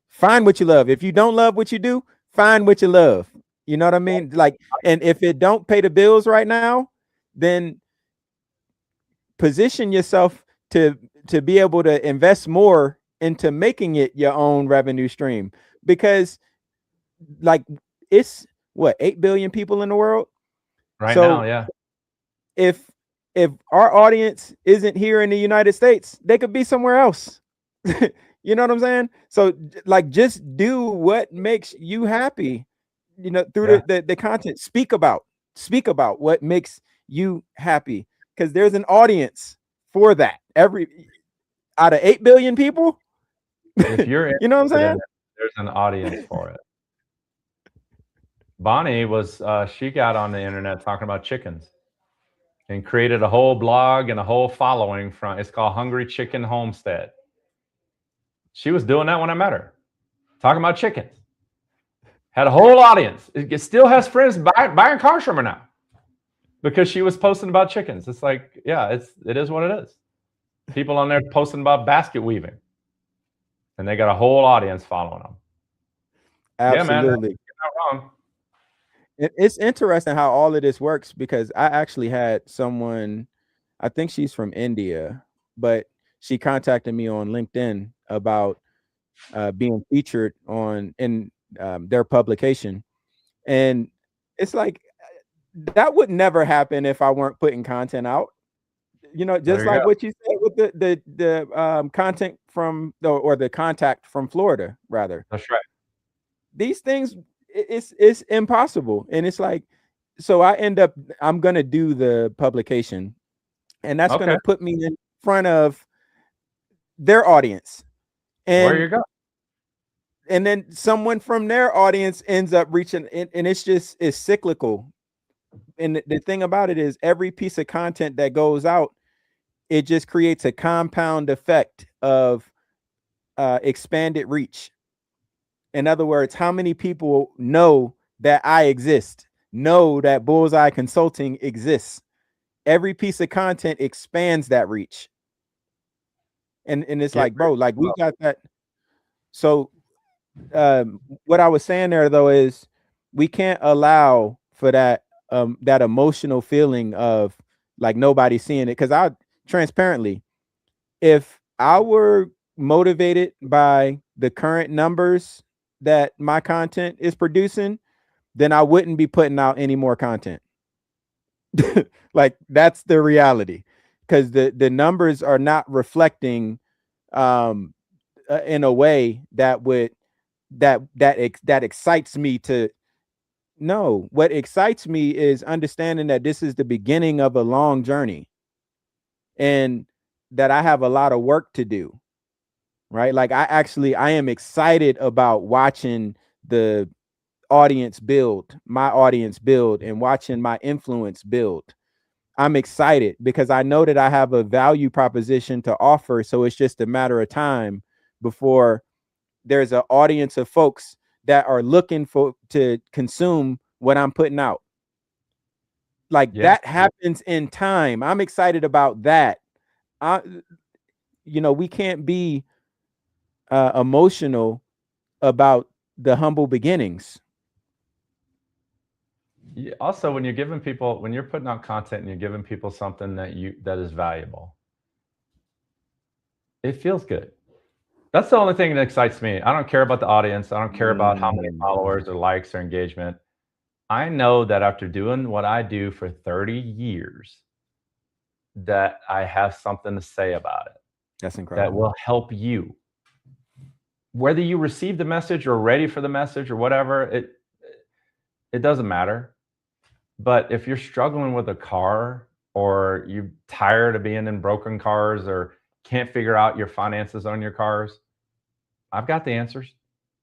find what you love. If you don't love what you do, find what you love. You know what I mean? Like, and if it don't pay the bills right now, then position yourself to be able to invest more into making it your own revenue stream. Because like it's what, 8 billion people in the world right now. Yeah. If our audience isn't here in the United States, they could be somewhere else. You know what I'm saying? So like just do what makes you happy, you know, through the content. Speak about what makes you happy, because there's an audience for that. Every out of 8 billion people, if you're you know what I'm saying? There's an audience for it. Bonnie was she got on the internet talking about chickens and created a whole blog and a whole following from, it's called Hungry Chicken Homestead. She was doing that when I met her, talking about chickens. Had a whole audience. It still has friends buying cars from her now because she was posting about chickens. It's like, yeah, it is what it is. People on there posting about basket weaving, and they got a whole audience following them. Absolutely. Yeah, man, you're not wrong. It's interesting how all of this works, because I actually had someone, I think she's from India, but she contacted me on LinkedIn about being featured in their publication. And it's like, that would never happen if I weren't putting content out. You know, just like what you said with the content from the contact from Florida, rather. That's right. These things, it's impossible. And it's like, so I'm gonna do the publication, and that's gonna put me in front of their audience. And where you go. And then someone from their audience ends up reaching, and it's cyclical. And the thing about it is, every piece of content that goes out, it just creates a compound effect of expanded reach. In other words, how many people know that I exist, know that Bullseye Consulting exists? Every piece of content expands that reach. And it's like, bro, like we got that. So what I was saying there though is, we can't allow for that emotional feeling of like nobody seeing it. Because transparently, if I were motivated by the current numbers that my content is producing, then I wouldn't be putting out any more content. Like, that's the reality, because the numbers are not reflecting in a way that would that excites me to. No, what excites me is understanding that this is the beginning of a long journey, and that I have a lot of work to do. Right? Like, I am excited about watching the audience build, my audience build, and watching my influence build. I'm excited because I know that I have a value proposition to offer. So it's just a matter of time before there's an audience of folks that are looking to consume what I'm putting out. Like that happens in time. I'm excited about that. We can't be emotional about the humble beginnings. Also, when you're putting out content and you're giving people something that is valuable, it feels good. That's the only thing that excites me. I don't care about the audience. I don't care about how many followers or likes or engagement. I know that after doing what I do for 30 years, that I have something to say about it. That's incredible. That will help you. Whether you receive the message or ready for the message or whatever, it doesn't matter. But if you're struggling with a car, or you're tired of being in broken cars, or can't figure out your finances on your cars, I've got the answers,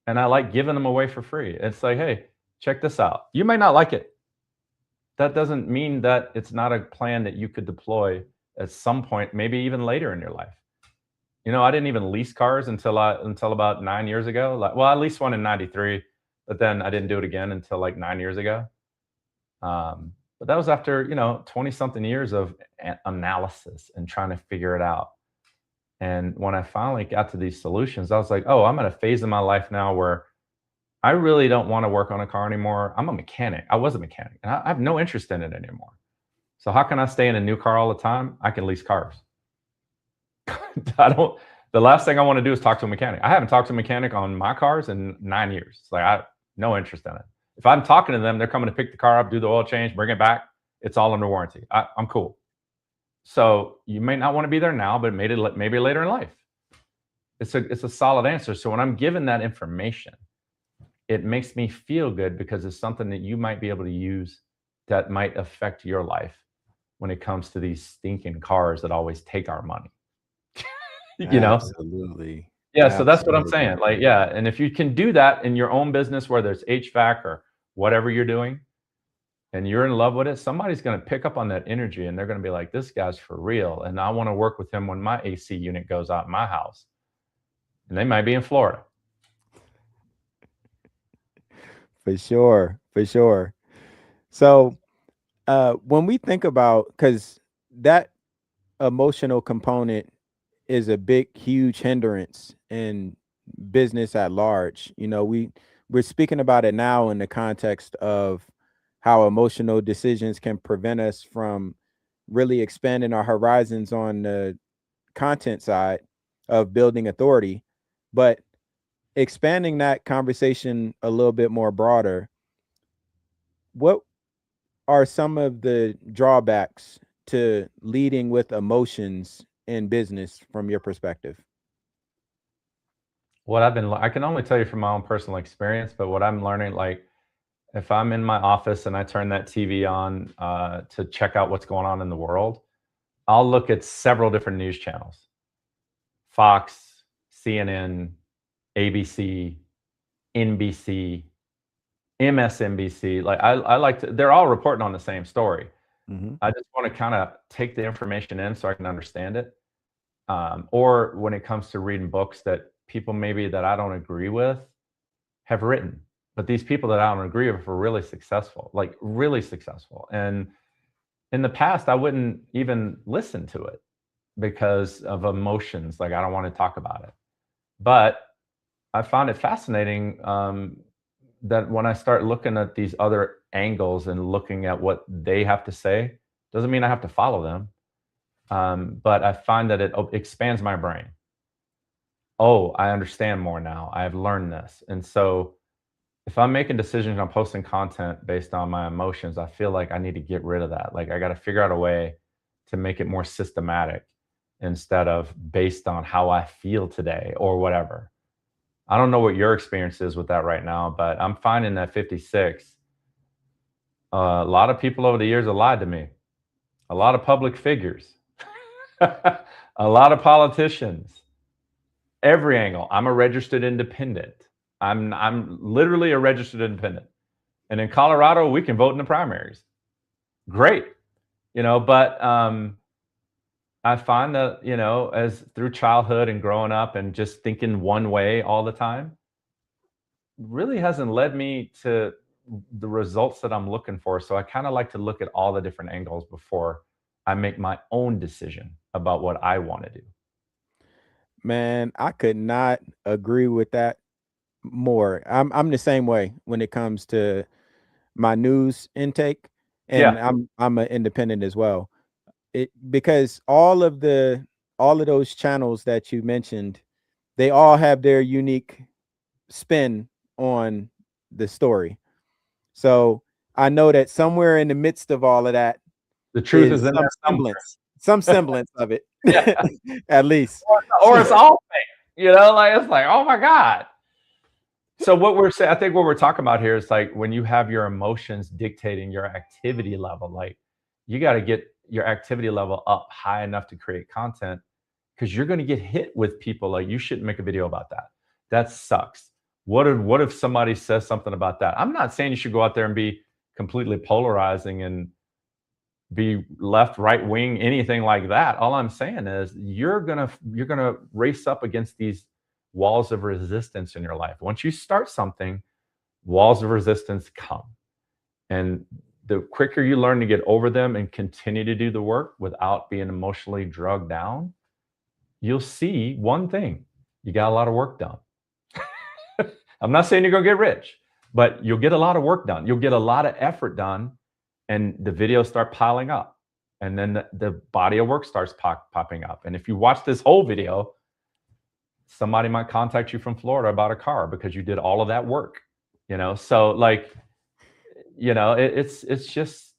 and I like giving them away for free. It's like, hey, check this out. You may not like it. That doesn't mean that it's not a plan that you could deploy at some point, maybe even later in your life. I didn't even lease cars until about 9 years ago. I leased one in '93, but then I didn't do it again until like 9 years ago. But that was after 20 something years of analysis and trying to figure it out. And when I finally got to these solutions, I was like, oh, I'm at a phase in my life now where I really don't want to work on a car anymore. I'm a mechanic. I was a mechanic, and I have no interest in it anymore. So how can I stay in a new car all the time? I can lease cars. The last thing I want to do is talk to a mechanic. I haven't talked to a mechanic on my cars in 9 years. It's like, I have no interest in it. If I'm talking to them, they're coming to pick the car up, do the oil change, bring it back. It's all under warranty. I'm cool. So you may not want to be there now, but maybe later in life. It's a solid answer. So when I'm given that information, it makes me feel good because it's something that you might be able to use that might affect your life when it comes to these stinking cars that always take our money. Absolutely. Yeah. So that's what I'm saying. Like, yeah. And if you can do that in your own business, whether it's HVAC or whatever you're doing, and you're in love with it, somebody's going to pick up on that energy, and they're going to be like, this guy's for real. And I want to work with him when my AC unit goes out in my house. And they might be in Florida. For sure. So when we think about, because that emotional component is a big, huge hindrance in business at large. We're speaking about it now in the context of how emotional decisions can prevent us from really expanding our horizons on the content side of building authority. But expanding that conversation a little bit more broader, what are some of the drawbacks to leading with emotions in business from your perspective? I can only tell you from my own personal experience, but what I'm learning, like if I'm in my office and I turn that TV on to check out what's going on in the world, I'll look at several different news channels: Fox, CNN, ABC, NBC, MSNBC. Like I like to, they're all reporting on the same story. Mm-hmm. I just want to kind of take the information in so I can understand it. Or when it comes to reading books that people maybe that I don't agree with have written, but these people that I don't agree with are really successful, like really successful. And in the past, I wouldn't even listen to it because of emotions. Like I don't want to talk about it. But I found it fascinating that when I start looking at these other angles and looking at what they have to say, doesn't mean I have to follow them. But I find that it expands my brain. Oh, I understand more now. I've learned this. And so if I'm making decisions on posting content based on my emotions, I feel like I need to get rid of that. Like I got to figure out a way to make it more systematic instead of based on how I feel today or whatever. I don't know what your experience is with that right now, but I'm finding that 56, a lot of people over the years have lied to me. A lot of public figures, a lot of politicians, every angle. I'm a registered independent. I'm literally a registered independent. And in Colorado, we can vote in the primaries. Great. But I find that, as through childhood and growing up and just thinking one way all the time really hasn't led me to the results that I'm looking for. So I kind of like to look at all the different angles before I make my own decision about what I want to do. Man, I could not agree with that more. I'm the same way when it comes to my news intake, and Yeah, I'm an independent as well. Because all of those channels that you mentioned, they all have their unique spin on the story. So I know that somewhere in the midst of all of that the truth is is in there somewhere. some semblance of it, Yeah, at least. or it's all fake. Like it's like, oh my god. So what we're saying, I think what we're talking about here is like when you have your emotions dictating your activity level, like you got to get your activity level up high enough to create content because you're going to get hit with people like you shouldn't make a video about that. That sucks. What if somebody says something about that? I'm not saying you should go out there and be completely polarizing and be left, right wing, anything like that. All I'm saying is you're gonna race up against these walls of resistance in your life. Once you start something, walls of resistance come. And the quicker you learn to get over them and continue to do the work without being emotionally drugged down, you'll see one thing: you got a lot of work done. I'm not saying you're going to get rich, but you'll get a lot of work done. You'll get a lot of effort done, and the videos start piling up. And then the body of work starts popping up. And if you watch this whole video, somebody might contact you from Florida about a car because you did all of that work. So like, it's just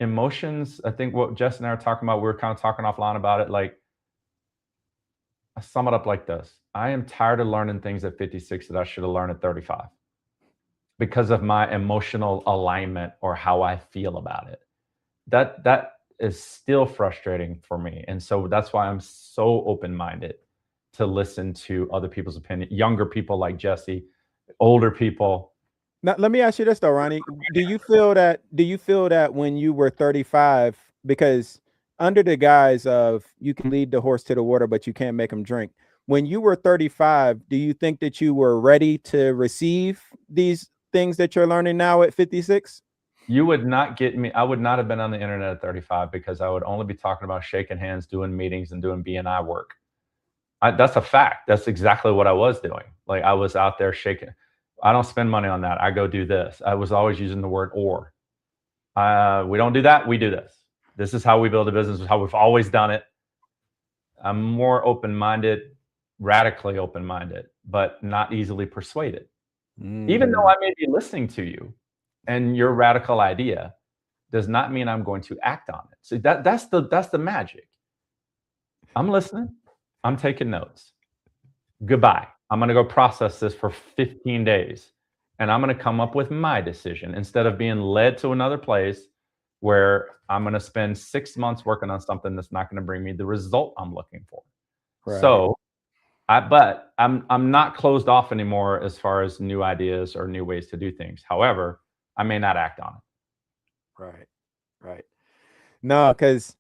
emotions. I think what Jess and I are talking about, we were kind of talking offline about it. Like, I sum it up like this: I am tired of learning things at 56 that I should have learned at 35 because of my emotional alignment or how I feel about it. That is still frustrating for me. And so that's why I'm so open-minded to listen to other people's opinion, younger people like Jesse, older people. Now, let me ask you this though, Ronnie. Do you feel that when you were 35, because under the guise of you can lead the horse to the water, but you can't make him drink, when you were 35, do you think that you were ready to receive these things that you're learning now at 56? You would not get me. I would not have been on the internet at 35 because I would only be talking about shaking hands, doing meetings, and doing BNI work. That's a fact. That's exactly what I was doing. Like I was out there shaking. I don't spend money on that. I go do this. I was always using the word or. We don't do that. We do this. This is how we build a business. This is how we've always done it. I'm more open-minded, radically open-minded, but not easily persuaded. Even though I may be listening to you and your radical idea does not mean I'm going to act on it. So that's the magic. I'm listening. I'm taking notes. Goodbye. I'm going to go process this for 15 days and I'm going to come up with my decision instead of being led to another place where I'm going to spend 6 months working on something that's not going to bring me the result I'm looking for. Right. So but I'm not closed off anymore as far as new ideas or new ways to do things. However, I may not act on it. Right. No, because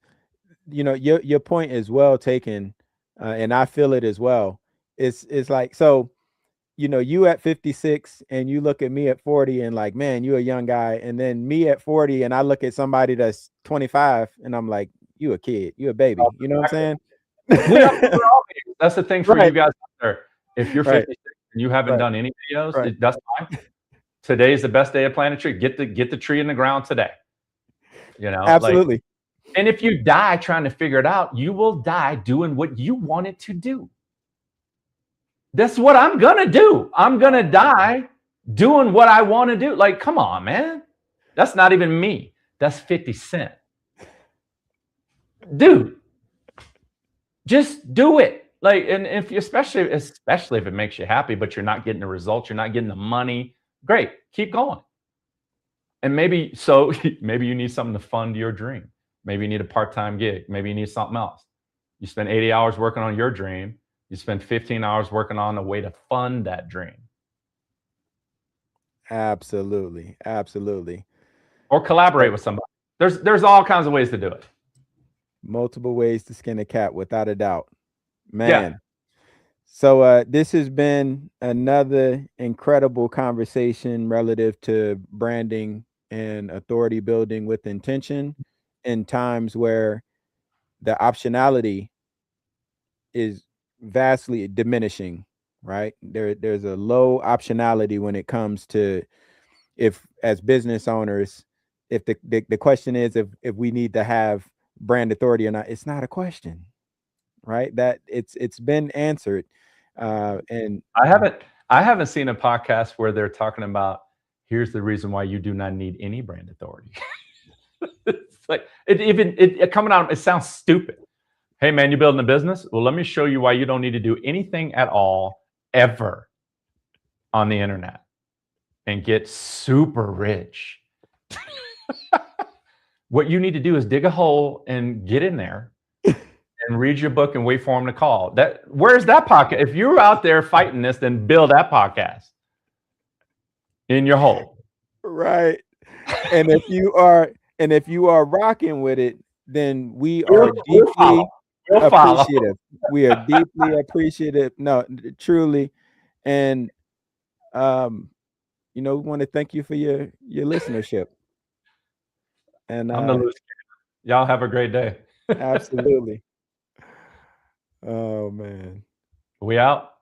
your point is well taken, and I feel it as well. It's like, so you at 56 and you look at me at 40 and like, man, you're a young guy, and then me at 40 and I look at somebody that's 25 and I'm like, you a kid, you a baby. You know what I'm saying? We're all babies. That's the thing for you Right. guys out there. If you're Right. 56 and you haven't Right. done any videos, Right. that's fine. Today is the best day to plant a tree. Get the tree in the ground today. Absolutely. And if you die trying to figure it out, you will die doing what you wanted to do. That's what I'm gonna do. I'm gonna die doing what I want to do. Like, come on, man. That's not even me. That's 50 Cent. Dude, just do it. Like, and if you, especially if it makes you happy, but you're not getting the results, you're not getting the money, great, keep going. And maybe you need something to fund your dream. Maybe you need a part-time gig. Maybe you need something else. You spend 80 hours working on your dream. You spend 15 hours working on a way to fund that dream. Absolutely. Or collaborate with somebody. There's all kinds of ways to do it. Multiple ways to skin a cat, without a doubt, man. Yeah. So this has been another incredible conversation relative to branding and authority building with intention in times where the optionality is vastly diminishing, right? There's a low optionality when it comes to, if as business owners, if the question is if we need to have brand authority or not. It's not a question, right? That it's been answered. And I haven't seen a podcast where they're talking about, here's the reason why you do not need any brand authority. It's like it coming out, it sounds stupid. Hey man, you building a business? Well, let me show you why you don't need to do anything at all ever on the internet and get super rich. What you need to do is dig a hole and get in there and read your book and wait for them to call. Where's that podcast? If you're out there fighting this, then build that podcast in your hole. Right. And if you are rocking with it, then we are deeply appreciative. We are deeply appreciative. No, truly. And we want to thank you for your listenership. And I'm the loose cannon. Y'all have a great day. Absolutely. Oh man. We out.